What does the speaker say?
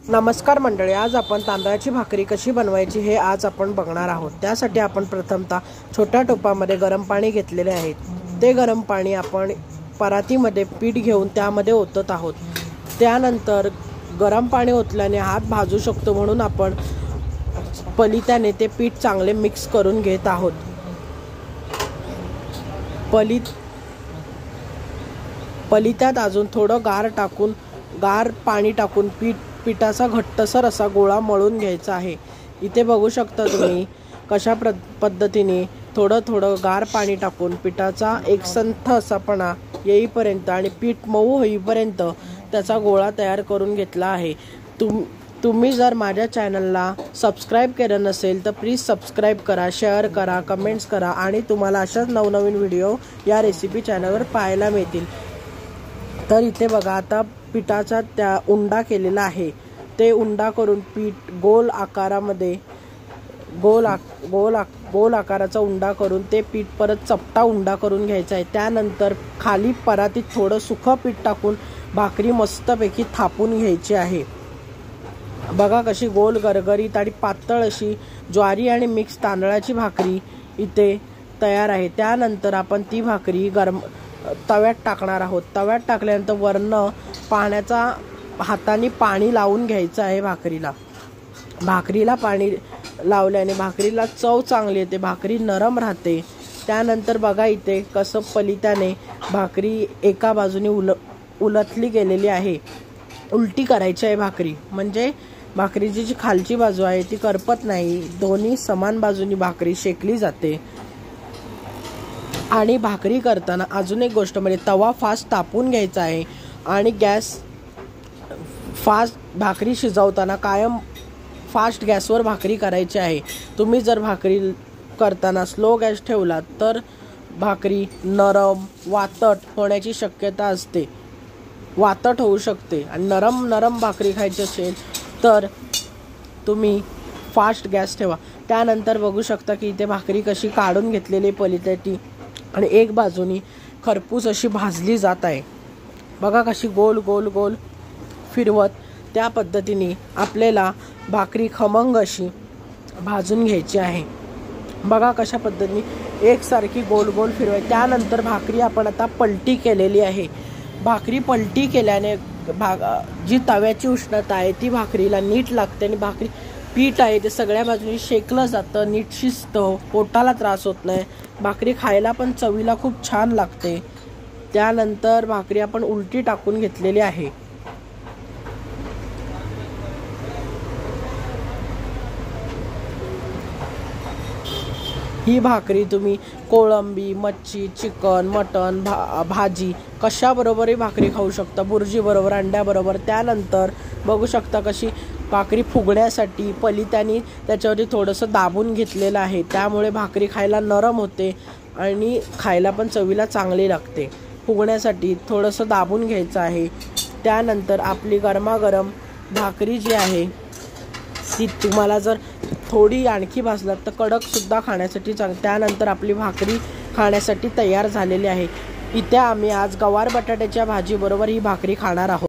नमस्कार मंडळी, आज आपण तांदळाची भाकरी कशी बनवायची हे आज आपण बघणार आहोत। त्यासाठी आपण प्रथमतः छोट्या टोपामध्ये गरम पाणी घेतलेले आहे। ते गरम पाणी आपण परातीमध्ये पीठ घेऊन त्यामध्ये ओतत आहोत। त्यानंतर गरम पाणी ओतल्याने हात भाजू शकतो, म्हणून आपण पलित्याने ते पीठ चांगले मिक्स करून घेत आहोत। पलित्यात अजून थोडं गार पाणी टाकून पिठाचा घट्टसर असा गोळा मळून घ्यायचा आहे। इथे बघू शकता तुम्ही कशा पद्धतीने थोडं गार पाणी टाकून पिठाचा एकसंथ असापणा येईपर्यंत आणि पीठ मऊ होईपर्यंत त्याचा गोळा तयार करून घेतला आहे। तुम्ही जर माझ्या चॅनलला सबस्क्राइब केलं नसेल तर प्लीज सबस्क्राइब करा, शेअर करा, कमेंट्स करा आणि तुम्हाला अशाच नवनवीन व्हिडिओ या रेसिपी चॅनलवर पाहायला मिळतील। तर इथे बघा, आता पिठाचा त्या उंडा केलेला आहे। ते उंडा करून पीठ गोल आकारामध्ये गोल आकाराचा उंडा करून ते पीठ परत चपटा उंडा करून घ्यायचा आहे। त्यानंतर खाली परातीत थोडं सुखं पीठ टाकून भाकरी मस्तपैकी थापून घ्यायची आहे। बघा कशी गोल गरगरीत आणि पातळ अशी ज्वारी आणि मिक्स तांदळाची भाकरी इथे तयार आहे। त्यानंतर आपण ती भाकरी तव्यात टाकणार आहोत। तव्यात टाकल्यानंतर वरनं पाण्याचा हाताने पाणी लावून घ्यायचं आहे। भाकरीला पाणी लावल्याने भाकरीला चव चांगली येते, भाकरी नरम राहते। त्यानंतर बघा इथे कसं पलित्याने भाकरी एका बाजूने उलटली गेलेली आहे। उलटी करायची आहे भाकरी, म्हणजे भाकरीची जी खालची बाजू आहे ती करपत नाही, दोन्ही समान बाजूनी भाकरी शेकली जाते। आणि भाकरी करताना अजून एक गोष्ट म्हणजे तवा फास्ट तापून घ्यायचा आहे आणि गॅस फास्ट, भाकरी शिजवताना कायम फास्ट गॅसवर भाकरी करायची आहे। तुम्ही जर भाकरी करताना स्लो गॅस ठेवला तर भाकरी नरम वातट होण्याची शक्यता असते, वातट होऊ शकते। आणि नरम भाकरी खायची असेल तर तुम्ही फास्ट गॅस ठेवा। त्यानंतर बघू शकता की इथे भाकरी कशी काढून घेतलेली पलित्याची आणि एक बाजूनी खरपूस अशी भाजली जात आहे। बघा कशी गोल फिरवत त्या पद्धतीने आपल्याला भाकरी खमंग अशी भाजून घ्यायची आहे। बघा कशा पद्धतीने एकसारखी गोल फिरवायची। त्यानंतर भाकरी आपण आता पलटी केलेली आहे। भाकरी पलटी केल्याने जी तव्याची उष्णता आहे ती भाकरीला नीट लागते आणि भाकरी पीठ आहे ते सगळ्या बाजूनी शेकलं जातं, नीट शिजतं, पोटाला त्रास होत नाही, भाकरी खायला पण चवीला खूप छान लागते। त्यानंतर भाकरी आपण उलटी टाकून घेतलेली आहे। ही भाकरी तुम्ही कोळंबी, मच्छी, चिकन, मटन, भाजी कशाबरोबरही भाकरी खाऊ शकता, बुर्जी बरोबर, अंड्याबरोबर। त्यानंतर बघू शकता कशी भाकरी फुगण्यासाठी पलित्याने त्याच्यावरती थोडंसं दाबून घेतलेलं आहे, त्यामुळे भाकरी खायला नरम होते आणि खायला पण चवीला चांगली लागते। फुगण्यासाठी थोडंसं दाबून घ्यायचं आहे। त्यानंतर आपली गरमागरम भाकरी जी आहे ती तुम्हाला जर थोडी आणखी भाजलात तर कडकसुद्धा खाण्यासाठी त्यानंतर आपली भाकरी खाण्यासाठी तयार झालेली आहे। इथे आम्ही आज गवार बटाट्याच्या भाजीबरोबर ही भाकरी खाणार आहोत।